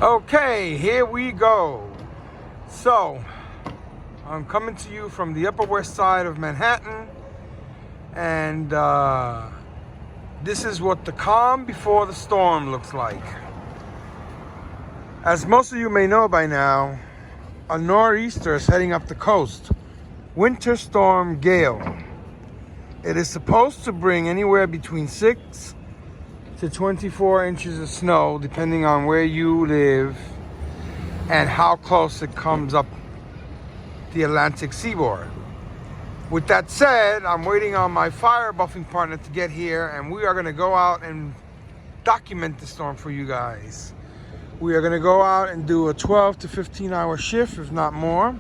Okay, here we go. So, I'm coming to you from the Upper West Side of Manhattan, and this is what the calm before the storm looks like. As most of you may know by now, a nor'easter is heading up the coast. Winter storm GAIL. It is supposed to bring anywhere between 6 to 24 inches of snow, depending on where you live and how close it comes up the Atlantic seaboard. With that said, I'm waiting on my fire buffing partner to get here, and we are going to go out and document the storm for you guys. We are going to go out and do a 12 to 15 hour shift, if not more,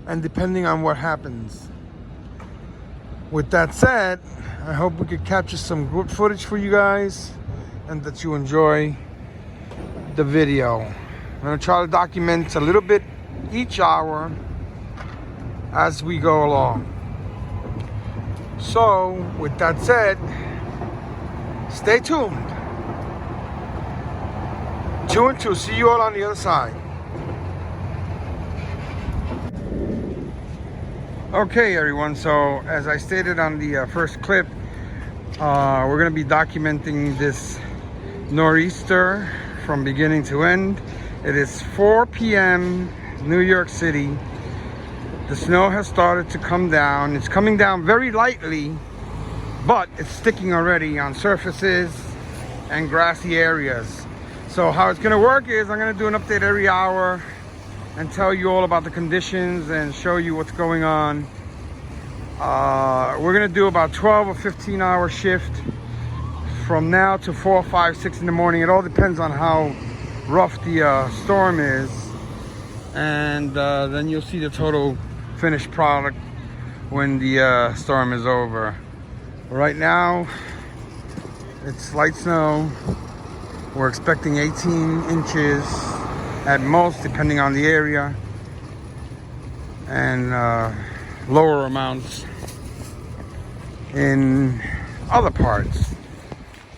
and depending on what happens. With that said, I hope we could capture some good footage for you guys and that you enjoy the video. I'm going to try to document a little bit each hour as we go along. So, with that said, stay tuned. 2 and 2. See you all on the other side. Okay, everyone. So, as I stated on the first clip, we're going to be documenting this nor'easter from beginning to end. It is 4 p.m. New York City. The snow has started to come down. It's coming down very lightly, but it's sticking already on surfaces and grassy areas. So how it's going to work is I'm going to do an update every hour and tell you all about the conditions and show you what's going on. We're going to do about 12 or 15 hour shift from now to 4, 5, 6 in the morning. It all depends on how rough the storm is, and then you'll see the total finished product when the storm is over. Right now it's light snow. We're expecting 18 inches at most, depending on the area, and lower amounts in other parts.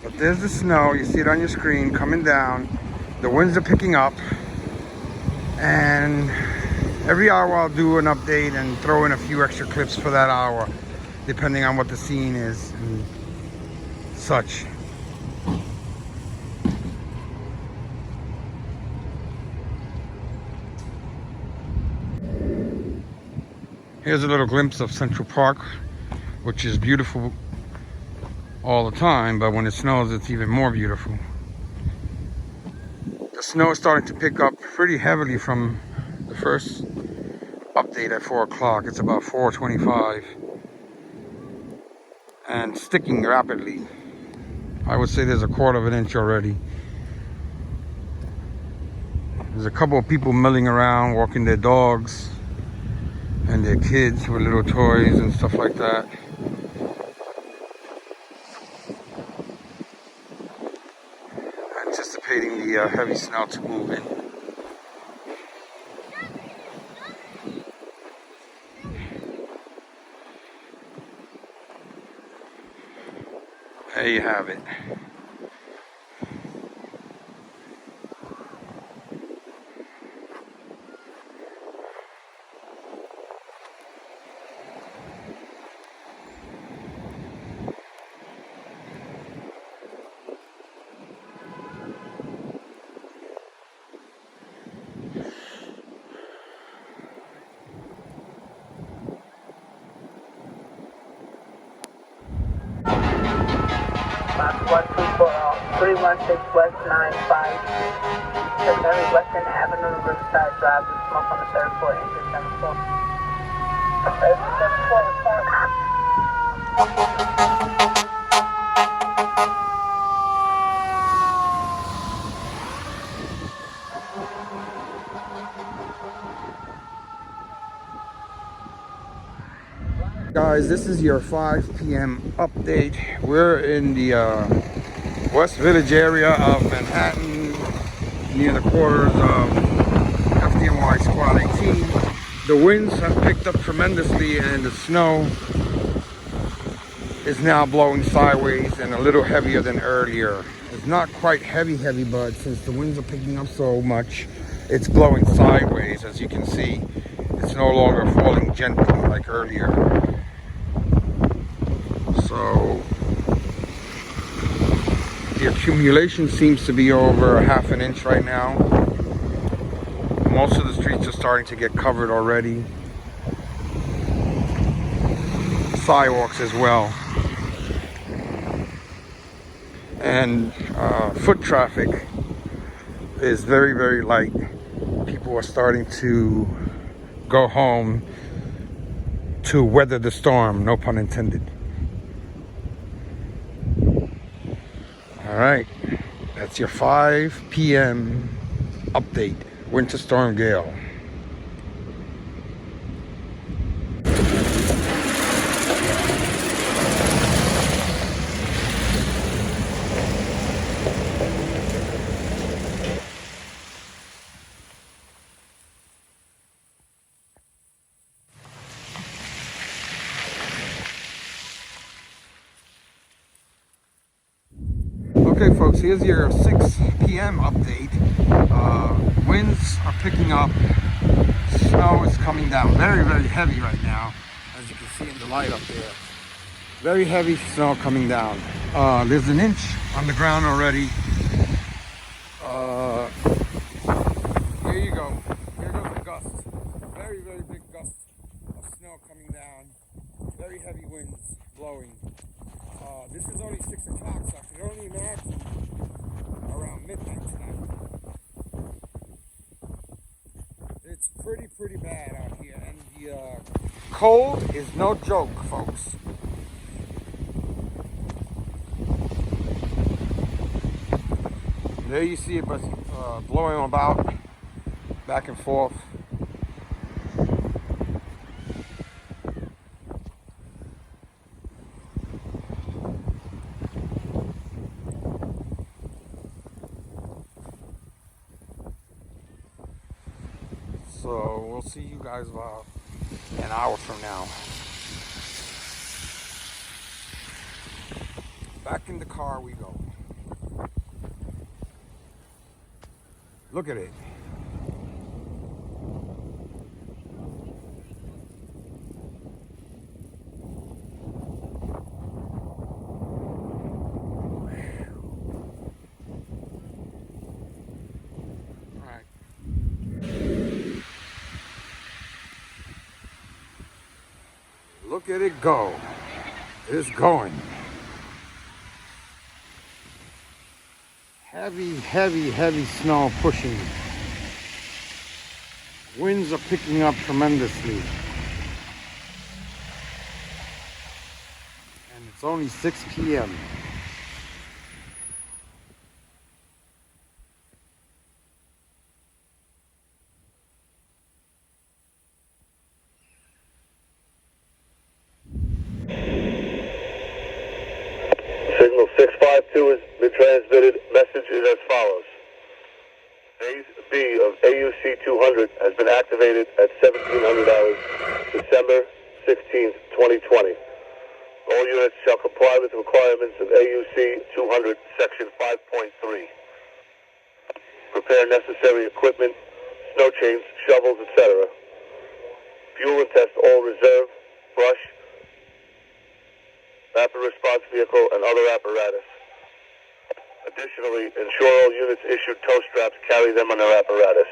But there's the snow, you see it on your screen coming down. The winds are picking up, and every hour I'll do an update and throw in a few extra clips for that hour, depending on what the scene is and such. Here's a little glimpse of Central Park, which is beautiful all the time, but when it snows, it's even more beautiful. The snow is starting to pick up pretty heavily from the first update at 4 o'clock. It's about 4:25 and sticking rapidly. I would say there's a 1/4 of an inch already. There's a couple of people milling around, walking their dogs and their kids with little toys and stuff like that. Anticipating the heavy snow to move in. There you have it. Box 316 West 95. Secondary Western Avenue, Riverside Drive, with smoke on the 3rd floor, engine 74. 74 report. Guys, this is your 5 p.m. update. We're in the West Village area of Manhattan, near the quarters of FDNY Squad 18. The winds have picked up tremendously, and the snow is now blowing sideways and a little heavier than earlier. It's not quite heavy, but since the winds are picking up so much, it's blowing sideways. As you can see, it's no longer falling gently like earlier. So the accumulation seems to be over a half an inch right now. Most of the streets are starting to get covered already. Sidewalks as well. And foot traffic is very, very light. People are starting to go home to weather the storm, no pun intended. All right, that's your 5 p.m. update, Winter Storm Gale. Okay folks, here's your 6 p.m. update. Winds are picking up, snow is coming down, very, very heavy right now, as you can see in the light up there. Very heavy snow coming down. There's an inch on the ground already. Here you go. Here goes the gust. Very, very big gust of snow coming down. Very heavy winds blowing. This is only 6 o'clock, so I can only imagine around midnight tonight. It's pretty bad out here, and the cold is no joke, folks. There you see it, but blowing about back and forth. So we'll see you guys about an hour from now. Back in the car we go. Look at it. Look at it go. It's going. Heavy snow pushing. Winds are picking up tremendously. And it's only 6 p.m. Signal 652 has been transmitted. Message is as follows. Phase B of AUC 200 has been activated at 1700 hours, December 16th, 2020. All units shall comply with the requirements of AUC 200, Section 5.3. Prepare necessary equipment, snow chains, shovels, etc. Fuel and test all reserve, brush, rapid response vehicle, and other apparatus. Additionally, ensure all units issued tow straps carry them on their apparatus.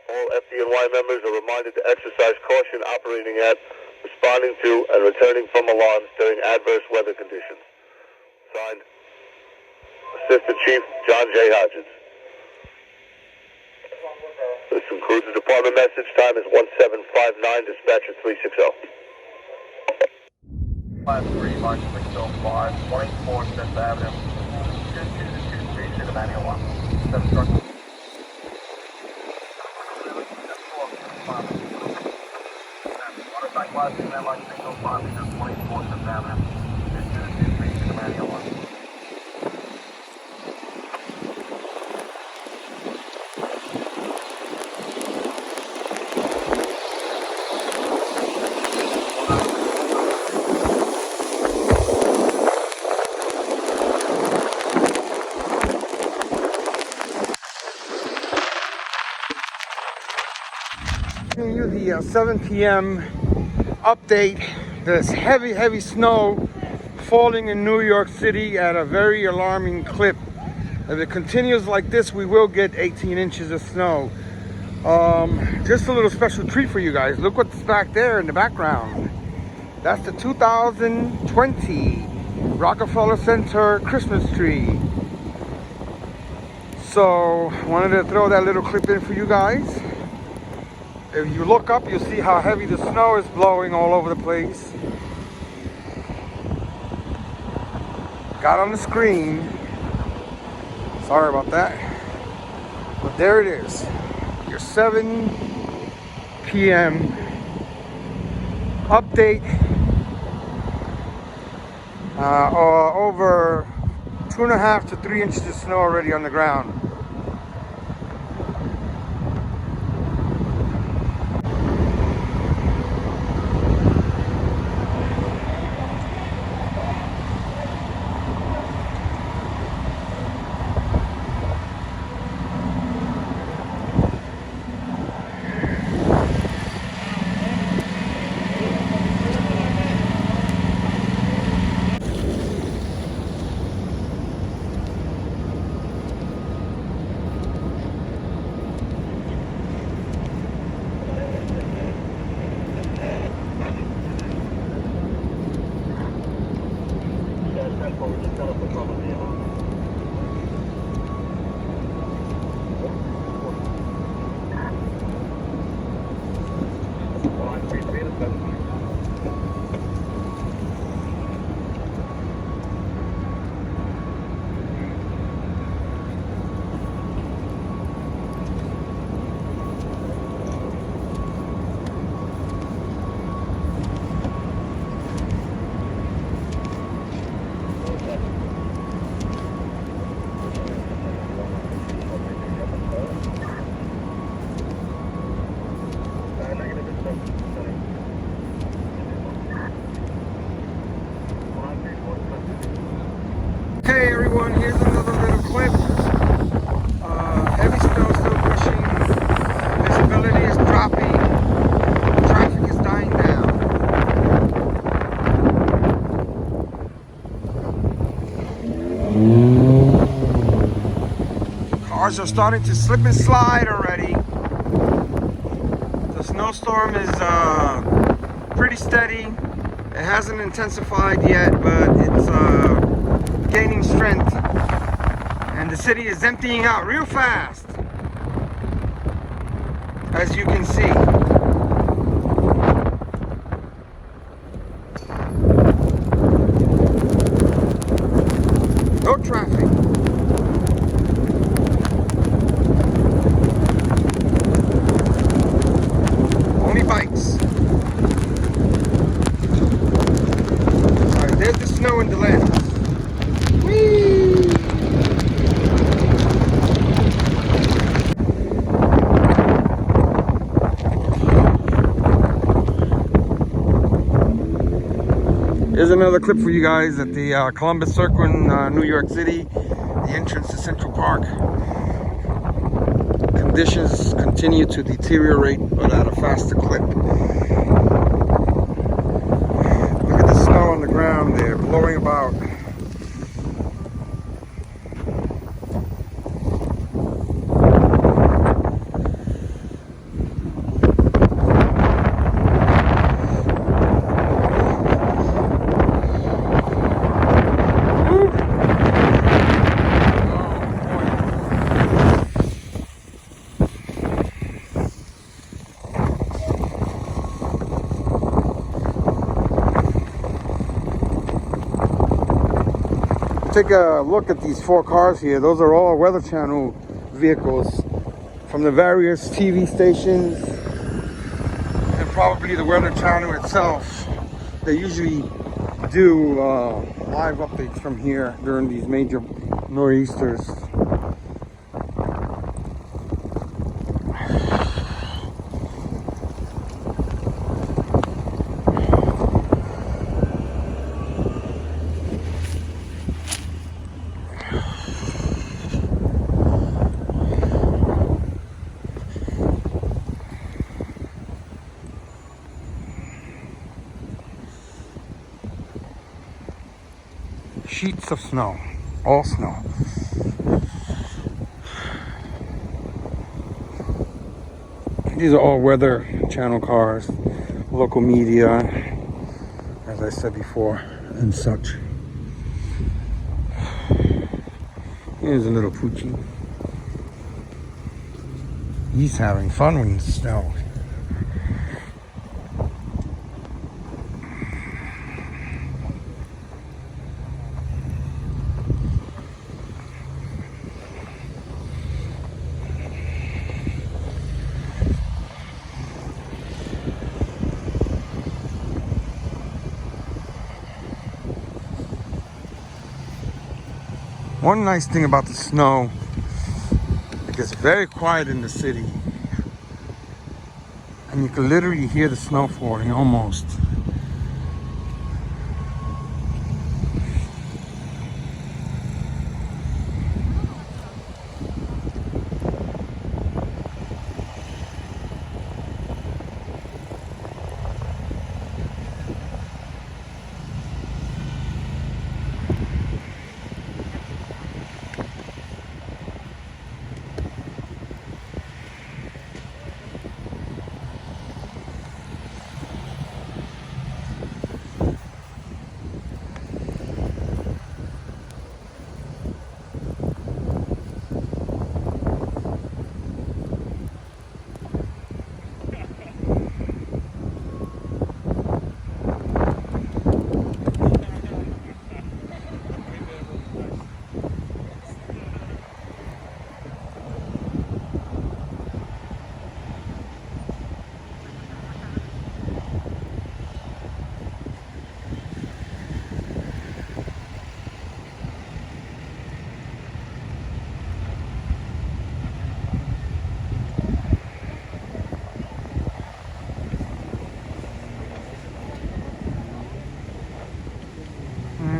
All FDNY members are reminded to exercise caution operating at, responding to, and returning from alarms during adverse weather conditions. Signed, Assistant Chief John J. Hodges. This concludes the department message. Time is 1759, dispatcher 360. 53 March 605, 24 5th Avenue, 2223, City of Manila. 7 truck. Motorcycle class 2, March 605, 24 5th Avenue, 2223, City of Manila. a 7 p.m. update. There's heavy snow falling in New York City at a very alarming clip. If it continues like this, we will get 18 inches of snow. Just a little special treat for you guys. Look what's back there in the background. That's the 2020 Rockefeller Center Christmas tree. So, wanted to throw that little clip in for you guys. If you look up, you'll see how heavy the snow is blowing all over the place. Got on the screen. Sorry about that. But there it is. Your 7 p.m. update. Over 2.5 to 3 inches of snow already on the ground. Hey everyone, here's another little clip. Heavy snow still pushing. Visibility is dropping. Traffic is dying down. Cars are starting to slip and slide already. The snowstorm is pretty steady. It hasn't intensified yet, but it's gaining strength, and the city is emptying out real fast, as you can see. No traffic. Only bikes. Alright, there's the snow in the land. Here's another clip for you guys at the Columbus Circle in New York City, the entrance to Central Park. Conditions continue to deteriorate, but at a faster clip. Look at the snow on the ground there, blowing about. Take a look at these 4 cars here. Those are all Weather Channel vehicles from the various TV stations and probably the Weather Channel itself. They usually do live updates from here during these major nor'easters. sheets of snow, all snow. These are all Weather Channel cars, local media, as I said before, and such. Here's a little Poochie. He's having fun with the snow. One nice thing about the snow, it gets very quiet in the city. And you can literally hear the snow falling almost.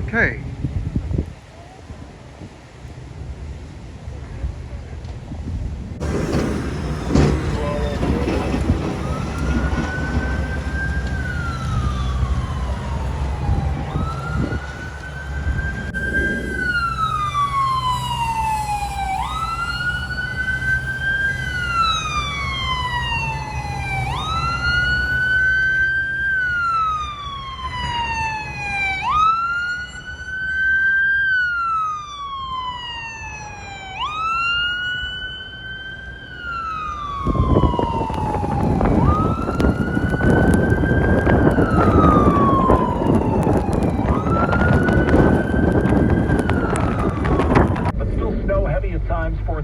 Okay.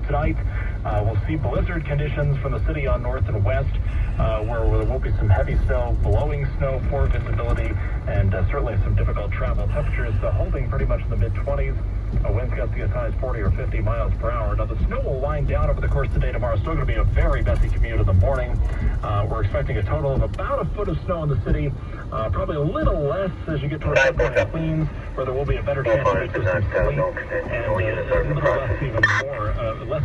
Tonight, we'll see blizzard conditions from the city on north and west, where there will be some heavy snow, blowing snow, poor visibility, and certainly some difficult travel. Temperatures holding pretty much in the mid-20s. Winds gusting as high as 40 or 50 miles per hour. Now, the snow will wind down over the course of the day tomorrow. Still going to be a very messy commute in the morning. We're expecting a total of about a foot of snow in the city. Probably a little less as you get towards Queens, where there will be a better chance of some sleet, and a little less, even more, less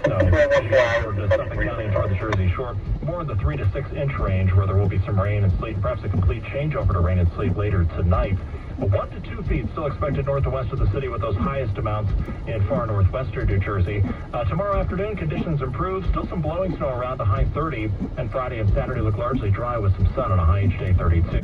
snow toward Suffolk County and toward the Jersey Shore. More in the 3 to 6 inch range, where there will be some rain and sleet, perhaps a complete changeover to rain and sleet later tonight. 1 to 2 feet still expected north and west of the city, with those highest amounts in far northwestern New Jersey. Tomorrow afternoon, conditions improve. Still some blowing snow around a high 30, and Friday and Saturday look largely dry with some sun on a high each day 32.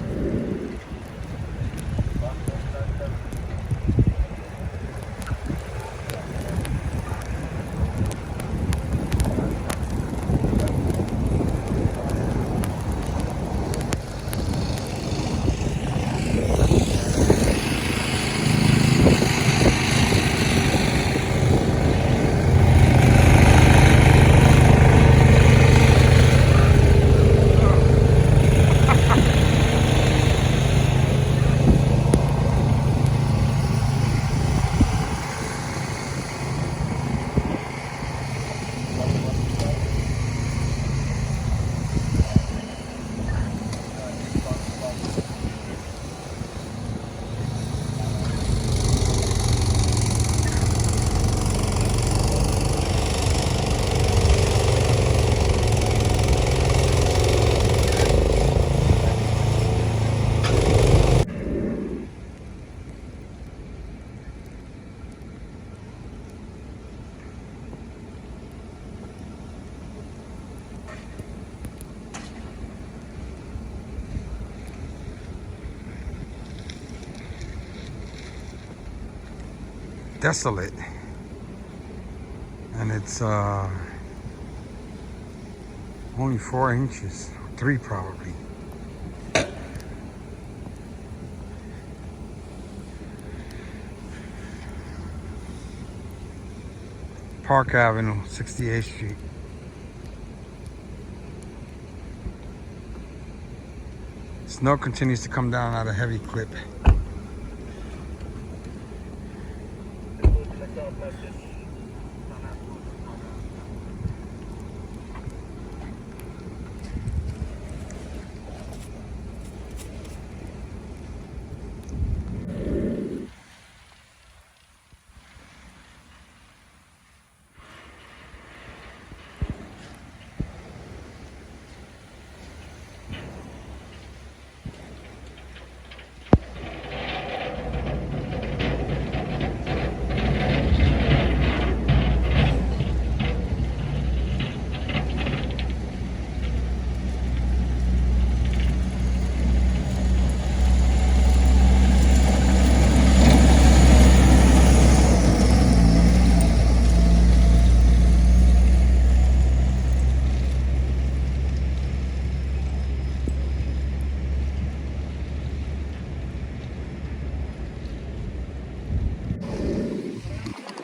Desolate. And it's only 4 inches, 3 probably. Park Avenue, 68th Street. Snow continues to come down at a heavy clip.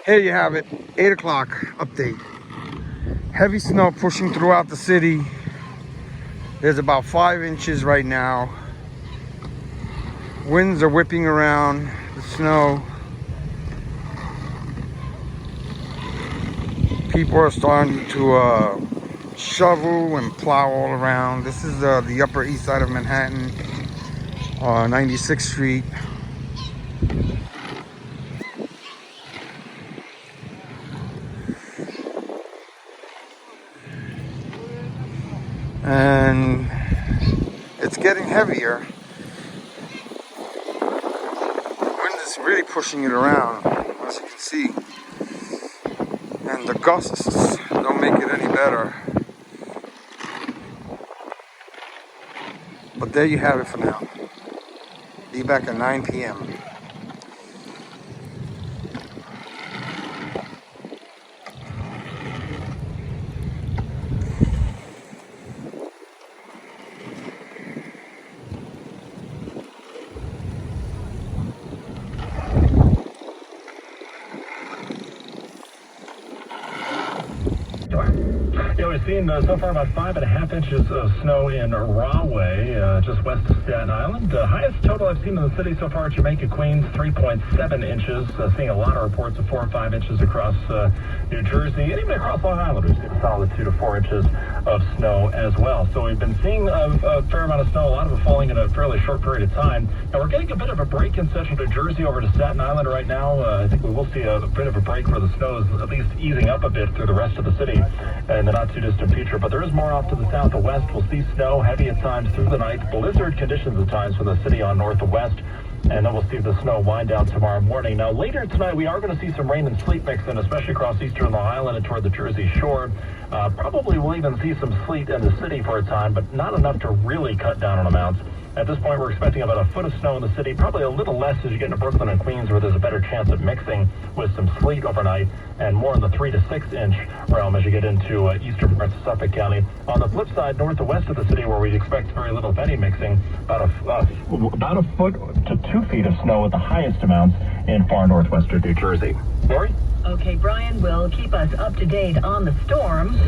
Here you have it, 8 o'clock update. Heavy snow pushing throughout the city. There's about 5 inches right now. Winds are whipping around the snow. People are starting to shovel and plow all around. This is the Upper East Side of Manhattan, 96th Street. And it's getting heavier. The wind is really pushing it around, as you can see. And the gusts don't make it any better. But there you have it for now. Be back at 9 p.m. Yeah, we've seen so far about 5.5 inches of snow in Rahway, just west of Staten Island. Highest total I've seen in the city so far, Jamaica, Queens, 3.7 inches. Seeing a lot of reports of 4 or 5 inches across New Jersey, and even across Long Island, we've seen a solid 2 to 4 inches of snow as well. So we've been seeing a fair amount of snow, a lot of it falling in a fairly short period of time. And we're getting a bit of a break in central New Jersey over to Staten Island right now. I think we will see a bit of a break where the snow is at least easing up a bit through the rest of the city in the not too distant future. But there is more off to the south and west. We'll see snow heavy at times through the night, blizzard conditions at times for the city on north and west. And then we'll see the snow wind down tomorrow morning. Now, later tonight, we are going to see some rain and sleet mix in, especially across eastern Long Island and toward the Jersey Shore. Probably we'll even see some sleet in the city for a time, but not enough to really cut down on amounts. At this point, we're expecting about 1 foot of snow in the city, probably a little less as you get into Brooklyn and Queens, where there's a better chance of mixing with some sleet overnight, and more in the 3 to 6 inch realm as you get into eastern parts of Suffolk County. On the flip side, north and west of the city, where we expect very little, if any, mixing, about a foot to 2 feet of snow at the highest amounts in far northwestern New Jersey. Lori? Okay, Brian will keep us up to date on the storm.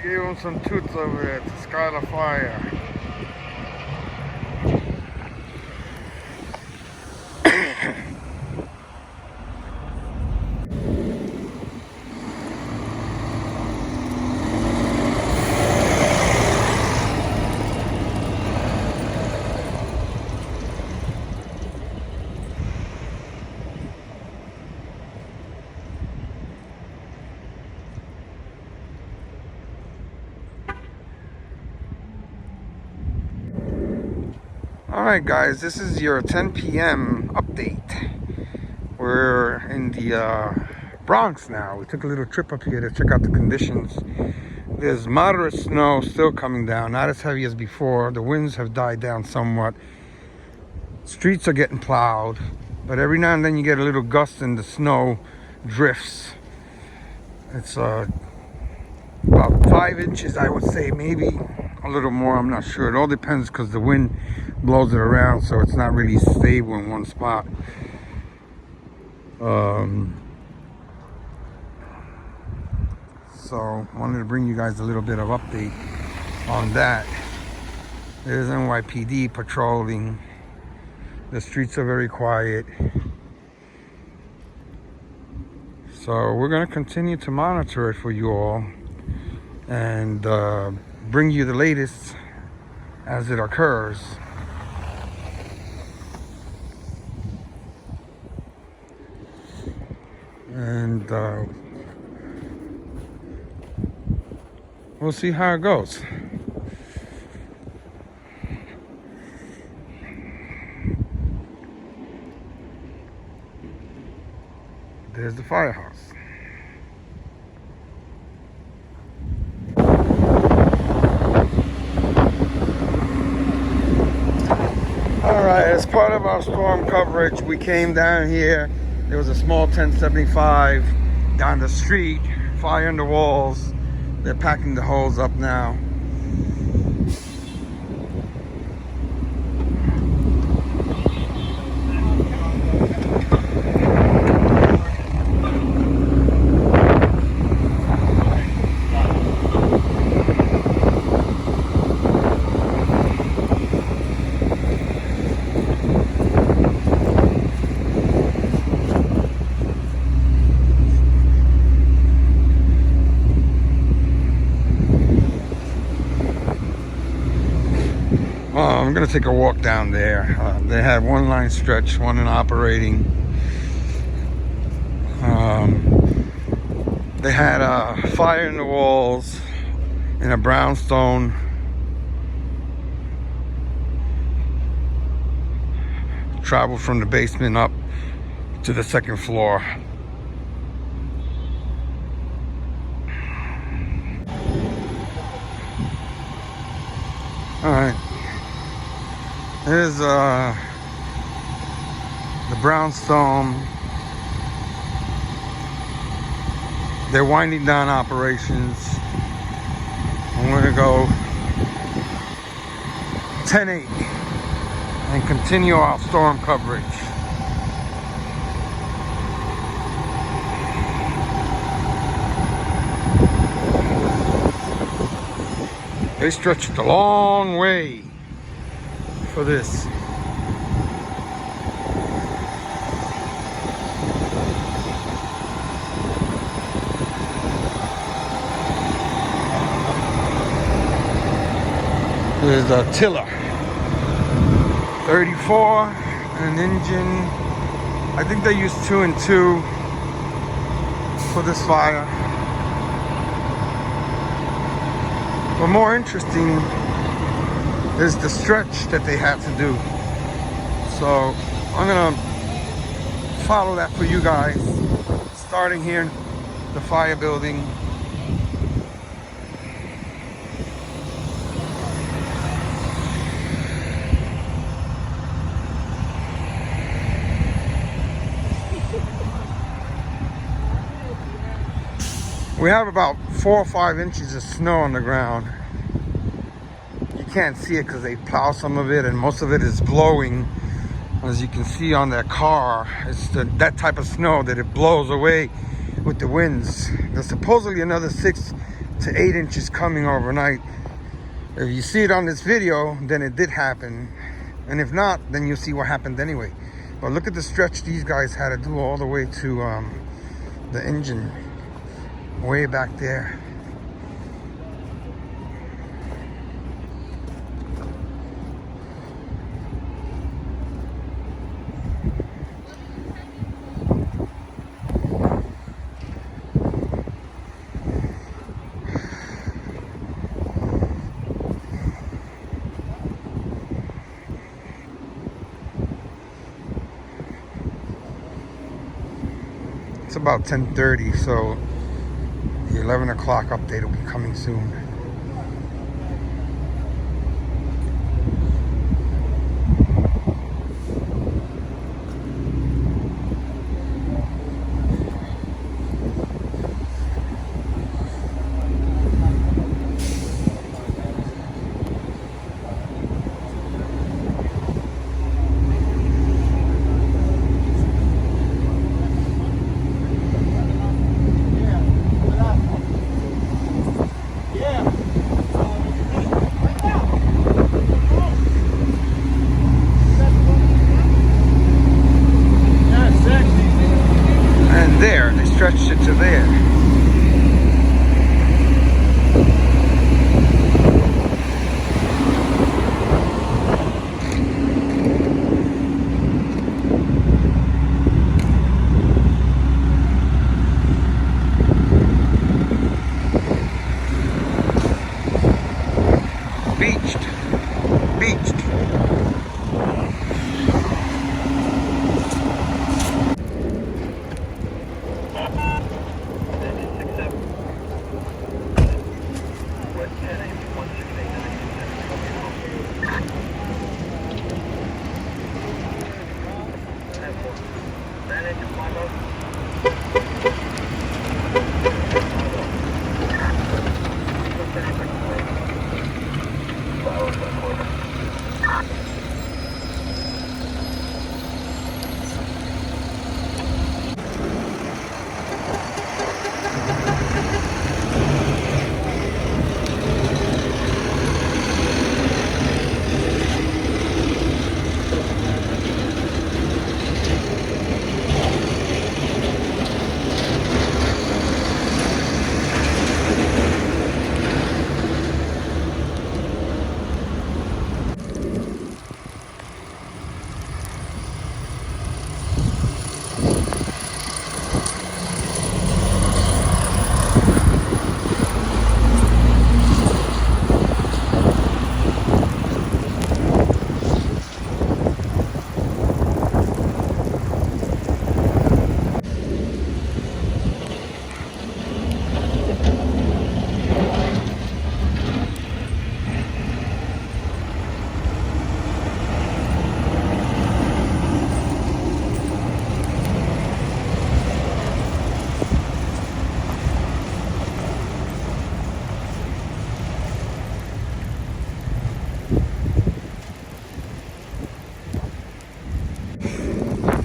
Gave him some toots over there to start a fire. Alright guys, this is your 10 p.m. update. We're in the Bronx now. We took a little trip up here to check out the conditions. There's moderate snow still coming down, not as heavy as before. The winds have died down somewhat. Streets are getting plowed, but every now and then you get a little gust and the snow drifts. It's about 5 inches, I would say, maybe a little more, I'm not sure. It all depends because the wind blows it around, so it's not really stable in one spot. So wanted to bring you guys a little bit of update on that. There's NYPD patrolling. The streets are very quiet. So we're going to continue to monitor it for you all and bring you the latest as it occurs. And we'll see how it goes. There's the firehouse. Alright, as part of our storm coverage, we came down here. There was a small 1075 down the street, fire in the walls. They're packing the hose up now. I'm gonna take a walk down there. They have one line stretch, one in operating. They had a fire in the walls in a brownstone. Traveled from the basement up to the second floor. All right. Here's the brownstone. They're winding down operations. I'm gonna go 10-8 and continue our storm coverage. They stretched a long way for this. There's a tiller, 34, an engine. I think they used 2 and 2 for this fire. But more interesting is the stretch that they had to do. So I'm gonna follow that for you guys, starting here in the fire building. We have about 4 or 5 inches of snow on the ground. You can't see it because they plow some of it, and most of it is blowing. As you can see on that car, it's that type of snow that it blows away with the winds. There's supposedly another 6 to 8 inches coming overnight. If you see it on this video, then it did happen. And if not, then you'll see what happened anyway. But look at the stretch these guys had to do all the way to the engine, way back there. It's about 10:30, so the 11 o'clock update will be coming soon. There, they stretched it to there. Beached.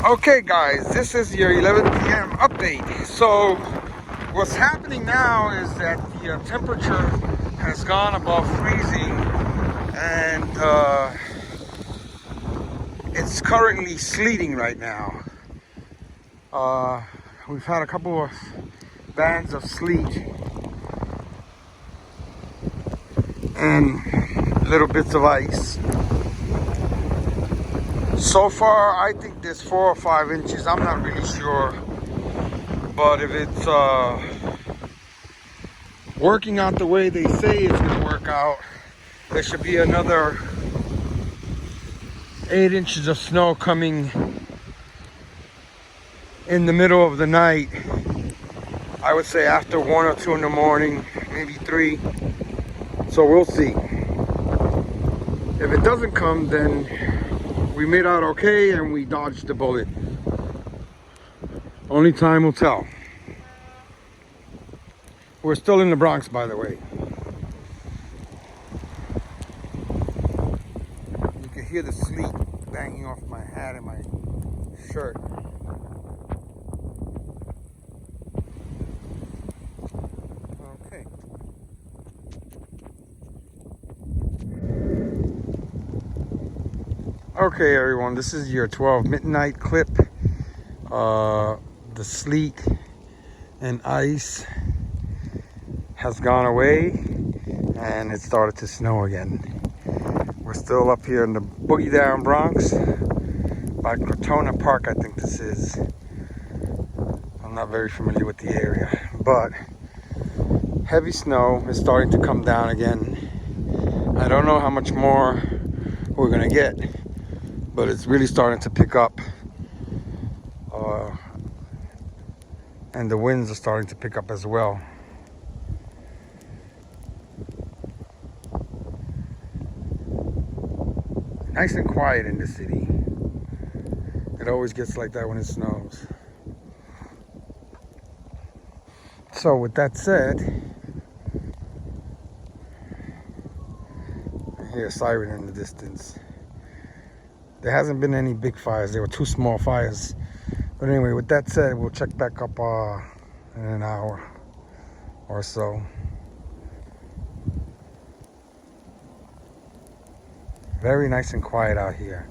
Okay guys, this is your 11 p.m. update. So what's happening now is that the temperature has gone above freezing, and it's currently sleeting right now. We've had a couple of bands of sleet and little bits of ice. So far, I think there's 4 or 5 inches. I'm not really sure. But if it's working out the way they say it's going to work out, there should be another 8 inches of snow coming in the middle of the night. I would say after 1 or 2 in the morning, maybe 3. So we'll see. If it doesn't come, then we made out okay and we dodged the bullet. Only time will tell. We're still in the Bronx, by the way. You can hear the sleet banging off my hat and my shirt. Okay. Okay, everyone, this is your 12 midnight clip. The sleet and ice has gone away and it started to snow again. We're still up here in the boogie down Bronx by Crotona Park, I think this is. I'm not very familiar with the area, but heavy snow is starting to come down again. I don't know how much more we're gonna get, but it's really starting to pick up. And the winds are starting to pick up as well. Nice and quiet in the city. It always gets like that when it snows. So with that said, I hear a siren in the distance. There hasn't been any big fires. There were 2 small fires. But anyway, with that said, we'll check back up in an hour or so. Very nice and quiet out here.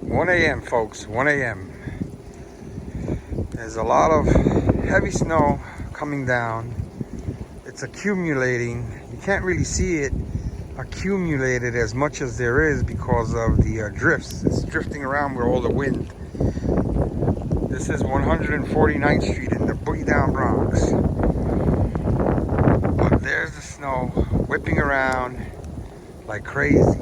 (1 a.m. folks, 1 a.m. There's a lot of heavy snow coming down. It's accumulating. You can't really see it accumulated as much as there is because of the drifts. It's drifting around with all the wind. This is 149th Street in the boogie down Bronx. But there's the snow whipping around like crazy.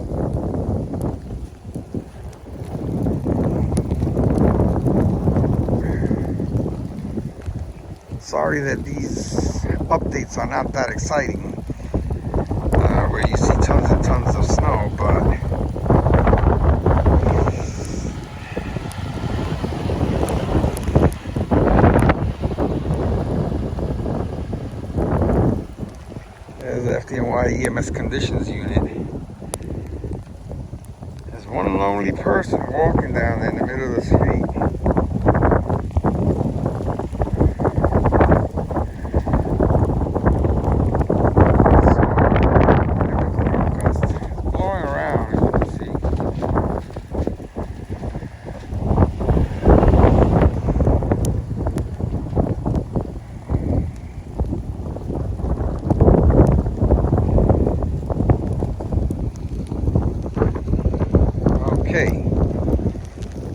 Sorry that these updates are not that exciting, where you see tons and tons of snow, but there's the FDNY EMS conditions unit. There's one lonely person walking down there in the middle of the street. Okay,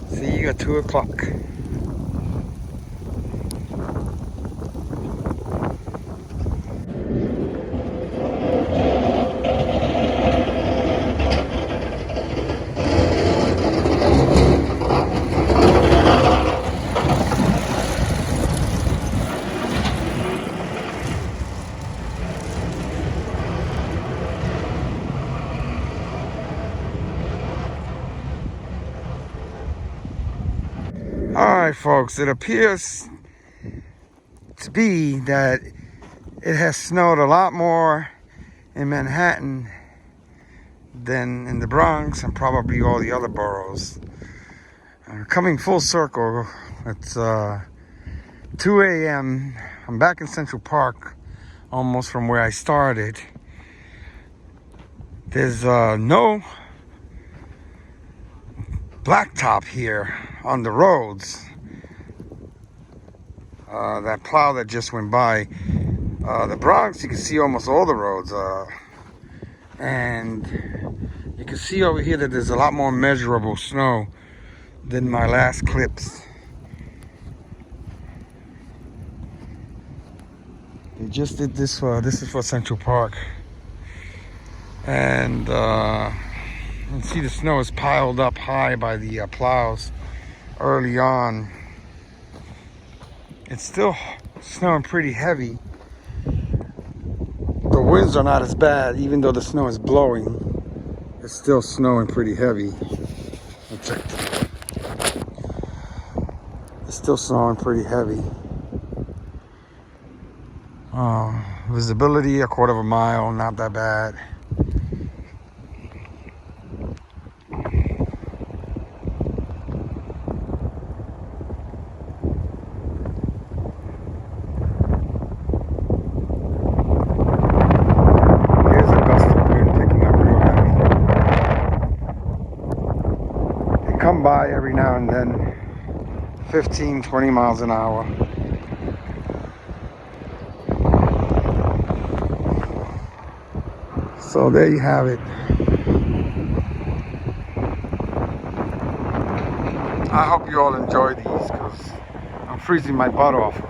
see you at 2 o'clock. Alright folks, it appears to be that it has snowed a lot more in Manhattan than in the Bronx and probably all the other boroughs. Coming full circle, it's 2 a.m. I'm back in Central Park, almost from where I started. There's no blacktop here on the roads. That plow that just went by. The Bronx, you can see almost all the roads. And you can see over here that there's a lot more measurable snow than my last clips. They just did this this is for Central Park. And you can see the snow is piled up high by the plows early on. It's still snowing pretty heavy. The winds are not as bad, even though the snow is blowing. It's still snowing pretty heavy. Let's check. It's still snowing pretty heavy. Visibility, 1/4 mile, not that bad. by every now and then, 15, 20 miles an hour. So there you have it. I hope you all enjoy these because I'm freezing my butt off.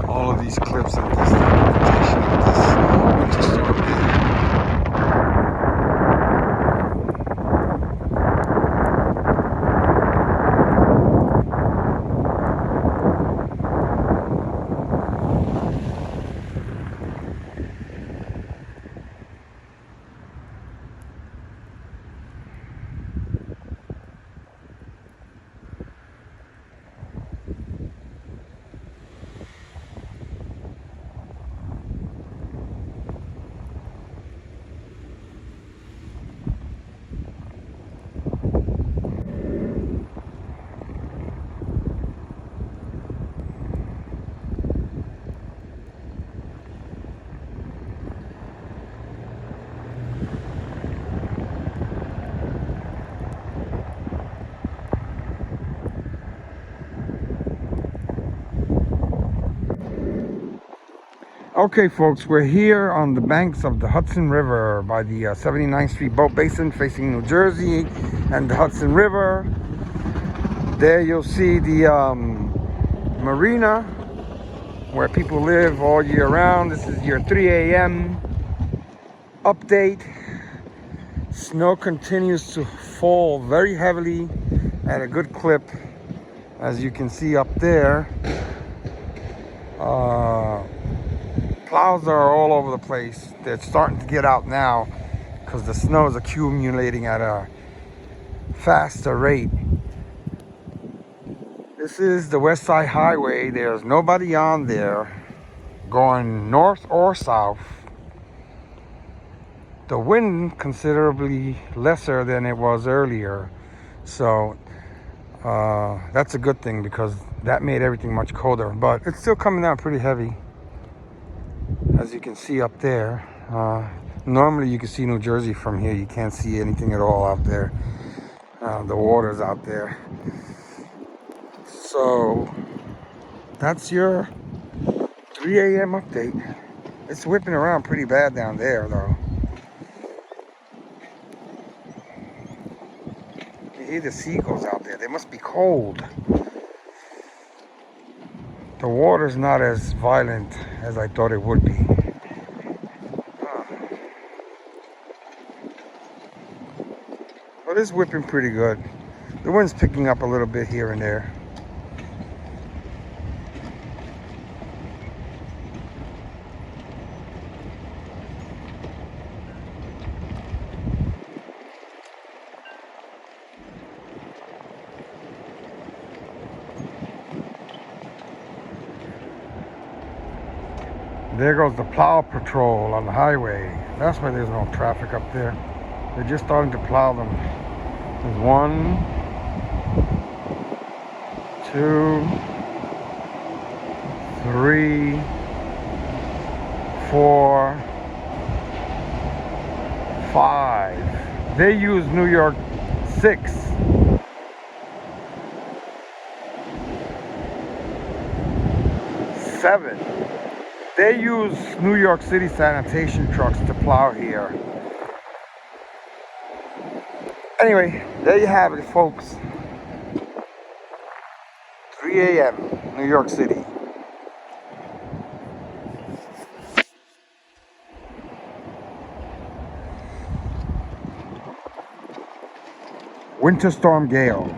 All of these clips of this documentation of this winter storm day. Okay, folks, we're here on the banks of the Hudson River by the 79th Street Boat Basin facing New Jersey and the Hudson River. There you'll see the marina where people live all year round. This is your 3 a.m. update. Snow continues to fall very heavily at a good clip, as you can see up there. Plows are all over the place. They're starting to get out now because the snow is accumulating at a faster rate. This is the West Side Highway. There's nobody on there going north or south. The wind considerably lesser than it was earlier. So that's a good thing because that made everything much colder. But it's still coming down pretty heavy, as you can see up there. Normally you can see New Jersey from here. You can't see anything at all out there. The water's out there. So that's your 3 a.m. update. It's whipping around pretty bad down there though. You hear the seagulls out there. They must be cold. The water's not as violent as I thought it would be. But it's whipping pretty good. The wind's picking up a little bit here and there. There goes the plow patrol on the highway. That's why there's no traffic up there. They're just starting to plow them. There's 1, 2, 3, 4, 5. They use New York 6. 7. They use New York City sanitation trucks to plow here. Anyway, there you have it, folks. 3 a.m., New York City. Winter storm GAIL.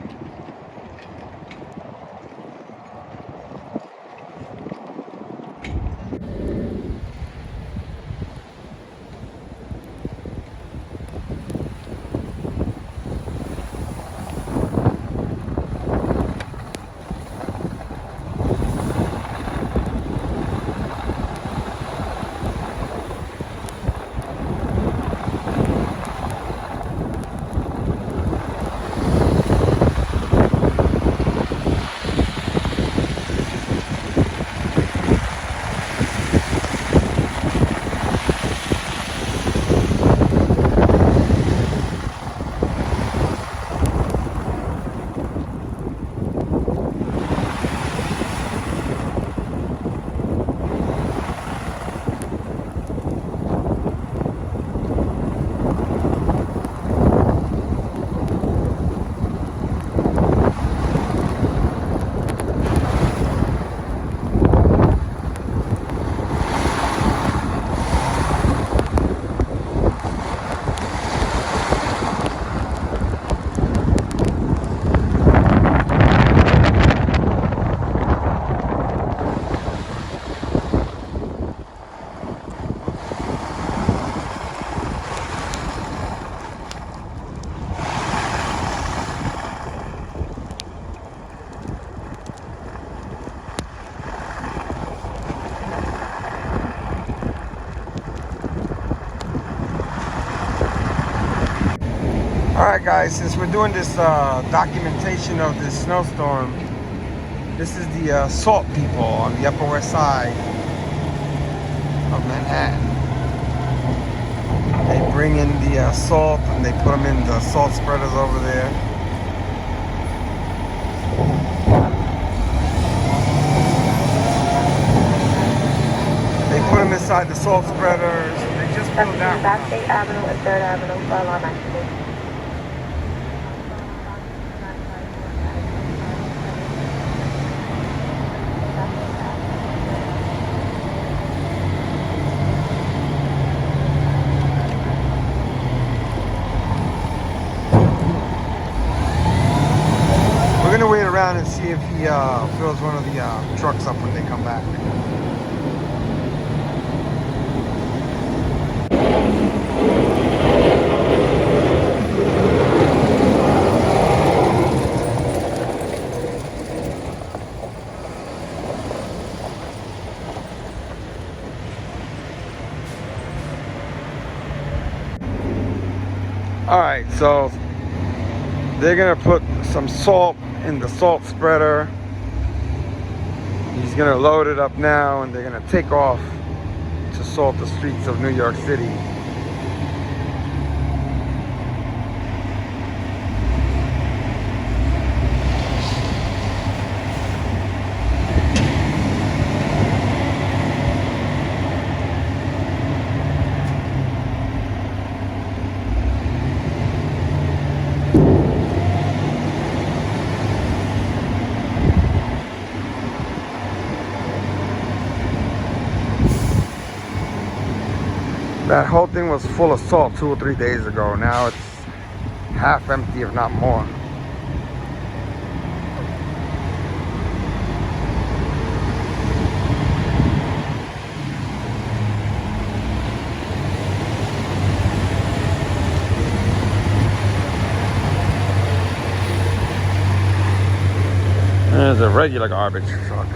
Alright guys, since we're doing this documentation of this snowstorm, this is the salt people on the Upper West Side of Manhattan. They bring in the salt and they put them in the salt spreaders over there. They put them inside the salt spreaders. They just pulled that Back one. State Avenue and 3rd Avenue, for alarm activation. We're gonna wait around and see if he fills one of the trucks up when they come back. All right, so they're gonna put some salt in the salt spreader. He's gonna load it up now and they're gonna take off to salt the streets of New York City. That whole thing was full of salt 2 or 3 days ago. Now it's half empty, if not more. There's a regular garbage truck.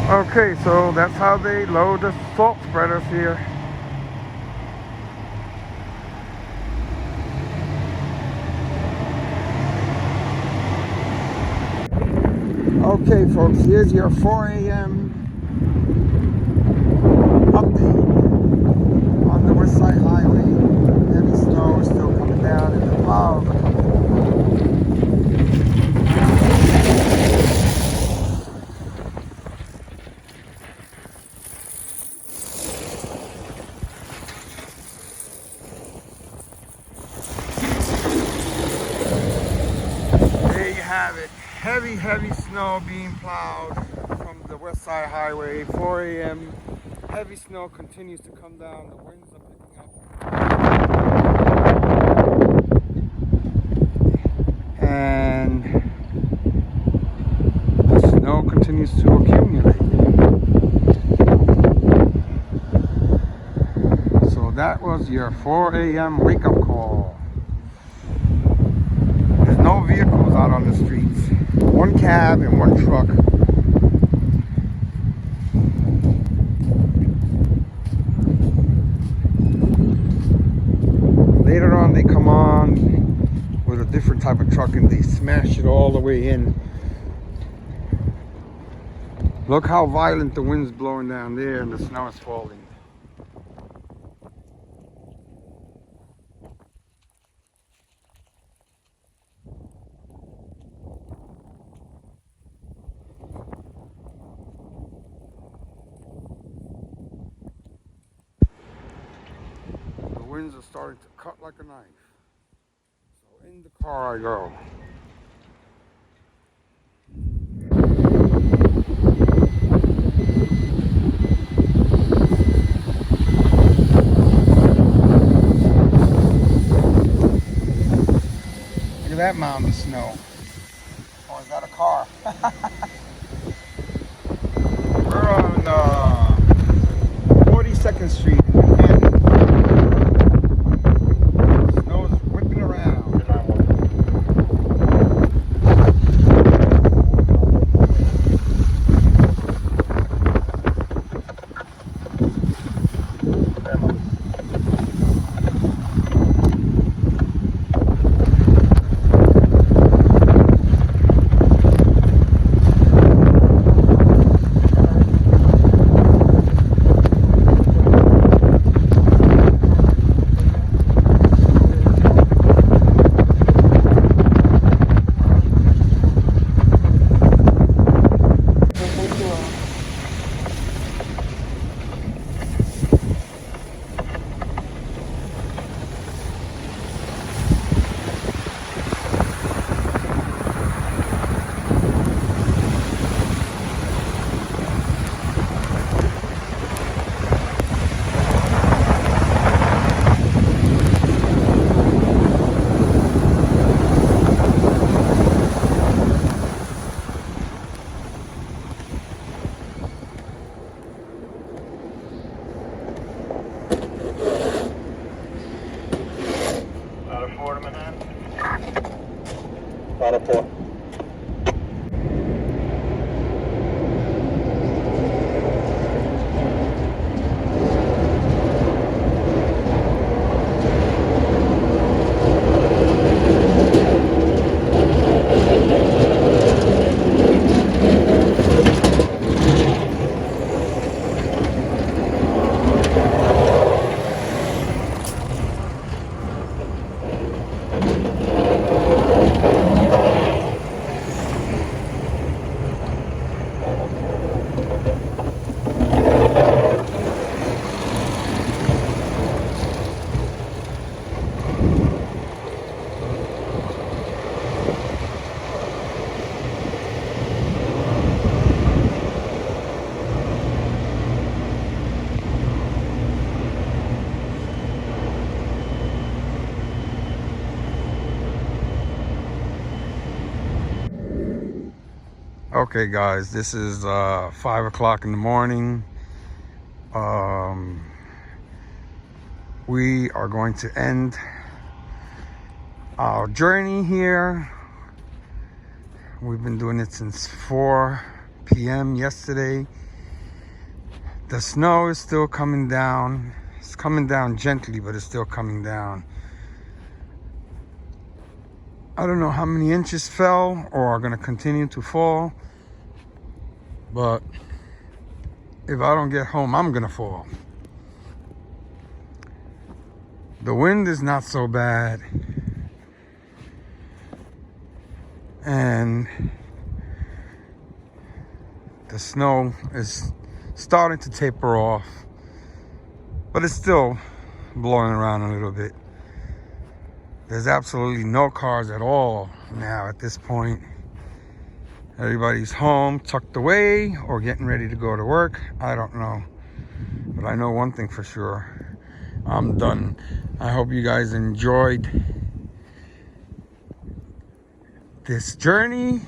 Okay, so that's how they load the salt spreaders here. Okay, folks, here's your 4 a.m. update on the West Side Highway. Heavy snow is still coming down and the plows are coming down. Have it. Heavy snow being plowed from the West Side Highway. 4 a.m. Heavy snow continues to come down. The winds are picking up. And the snow continues to accumulate. So that was your 4 a.m. wake-up call. No vehicles out on the streets. One cab and one truck. they come on with a different type of truck and they smash it all the way in. Look how violent the wind's blowing down there and the snow is falling. The winds are starting to cut like a knife. So in the car I go. Look at that mountain of snow. Oh, is that a car? We're on 42nd Street in Manhattan. Snow is whipping around. Out of 4. Okay guys, this is 5 o'clock in the morning. We are going to end our journey here. We've been doing it since 4 p.m. yesterday. The snow is still coming down. It's coming down gently, but it's still coming down. I don't know how many inches fell or are going to continue to fall, but if I don't get home, I'm going to fall. The wind is not so bad, and the snow is starting to taper off, but it's still blowing around a little bit. There's absolutely no cars at all now at this point. Everybody's home, tucked away, or getting ready to go to work. I don't know. But I know one thing for sure. I'm done. I hope you guys enjoyed this journey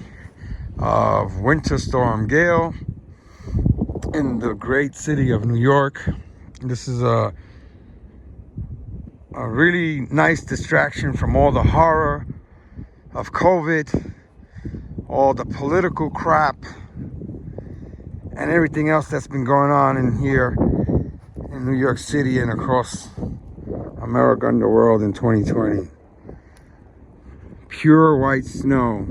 of Winter Storm GAIL in the great city of New York. This is a really nice distraction from all the horror of COVID, all the political crap, and everything else that's been going on in here in New York City and across America and the world in 2020. Pure white snow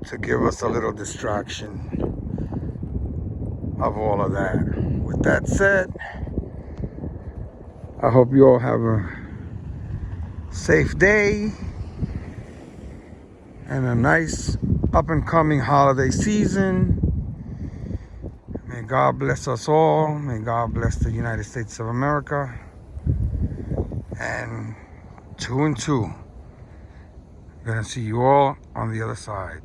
to give us a little distraction of all of that. With that said, I hope you all have a safe day and a nice up and coming holiday season. May God bless us all. May God bless the United States of America. And 2 and 2. I'm gonna see you all on the other side.